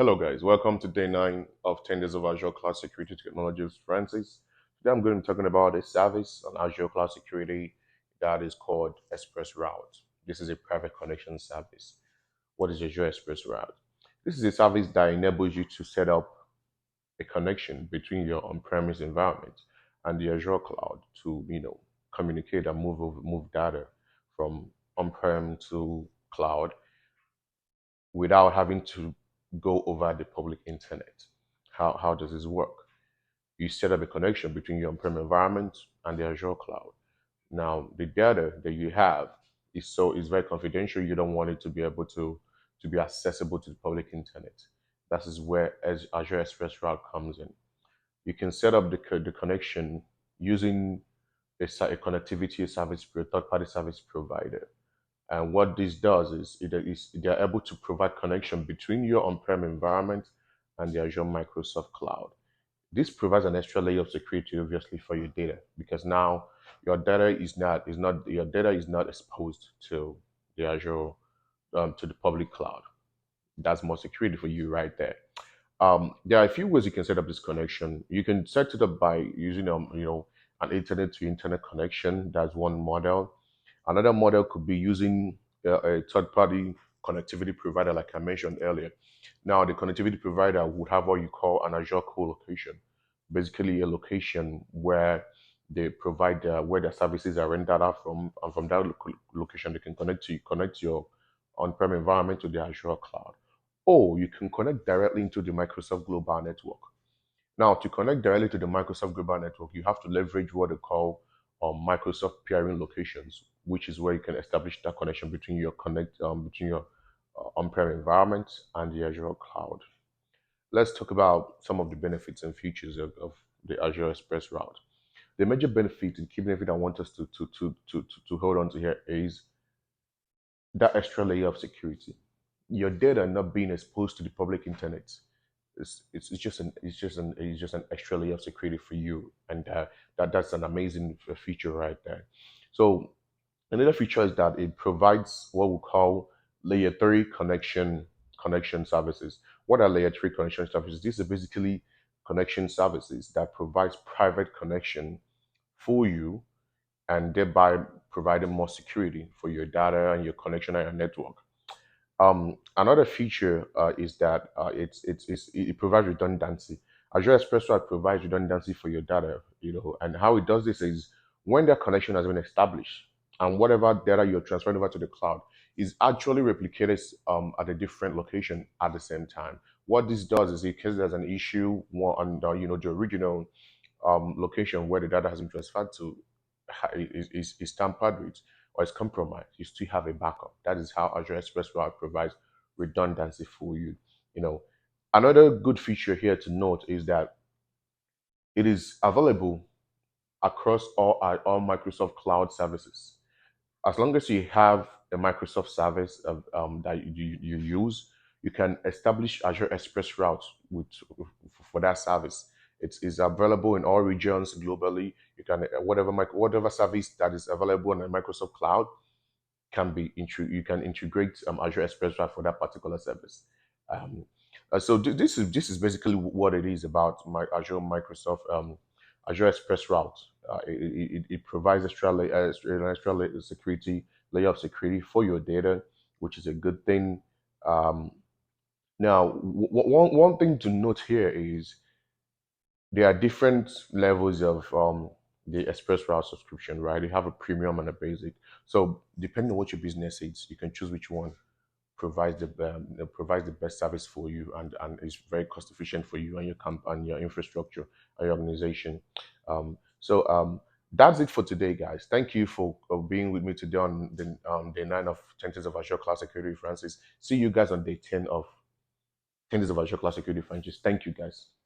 Hello guys, welcome to day 9 of 10 days of Azure Cloud Security Technology with Francis. Today I'm going to be talking about a service on Azure Cloud Security that is called expressRoute. This is a private connection service. What is Azure expressRoute? This is a service that enables you to set up a connection between your on-premise environment and the Azure cloud to, communicate and move data from on-prem to cloud without having to go over the public internet. How does this work? You set up a connection between your on-prem environment and the Azure cloud. Now, the data that you have is very confidential. You don't want it to be able to be accessible to the public internet. That is where Azure Express Route comes in. You can set up the connection using a connectivity service, a third-party service provider. And what this does is they're able to provide connection between your on-prem environment and the Azure Microsoft Cloud. This provides an extra layer of security, obviously, for your data because now your data is not exposed to the Azure to the public cloud. That's more security for you right there. There are a few ways you can set up this connection. You can set it up by using an internet to internet connection. That's one model. Another model could be using a third-party connectivity provider, like I mentioned earlier. Now, the connectivity provider would have what you call an Azure co-location, basically a location where they provide where their services are rendered out from, and from that location they can connect your on-prem environment to the Azure cloud, or you can connect directly into the Microsoft Global Network. Now, to connect directly to the Microsoft Global Network, you have to leverage what they call Microsoft peering locations, which is where you can establish that connection between your on-prem environment and the Azure cloud. Let's talk about some of the benefits and features of the Azure Express Route. The major benefit and key benefit I want us to hold on to here is that extra layer of security. Your data not being exposed to the public internet. It's just an extra layer of security for you, and that's an amazing feature right there. So another feature is that it provides what we call layer three connection services. What are layer three connection services? These are basically connection services that provides private connection for you and thereby providing more security for your data and your connection and your network. Another feature is that it provides redundancy. Azure Express Route provides redundancy for your data, and how it does this is when that connection has been established and whatever data you're transferring over to the cloud is actually replicated at a different location at the same time. What this does is in case there's an issue on the original location where the data has been transferred to is tampered with or is compromised, you still have a backup. That is how Azure Express Route provides redundancy for you. You know, Another good feature here to note is that it is available across all Microsoft Cloud services. As long as you have a Microsoft service that you use, you can establish Azure Express Route for that service. It's available in all regions globally. You can whatever service that is available on the Microsoft Cloud you can integrate Azure Express Route for that particular service. Um, this is basically what it is about my Azure Express Route. It provides an extra security layer of security for your data, which is a good thing. Um, Now, one thing to note here is there are different levels of the Express Route subscription, right? You have a premium and a basic. So depending on what your business is, you can choose which one provides the best service for you and is very cost efficient for you and your and your infrastructure and your organization. So that's it for today, guys. Thank you for being with me today on the day 9 of 10 days of Azure Cloud Security, Francis. See you guys on day 10 of 10 days of Azure Cloud Security, Francis. Thank you, guys.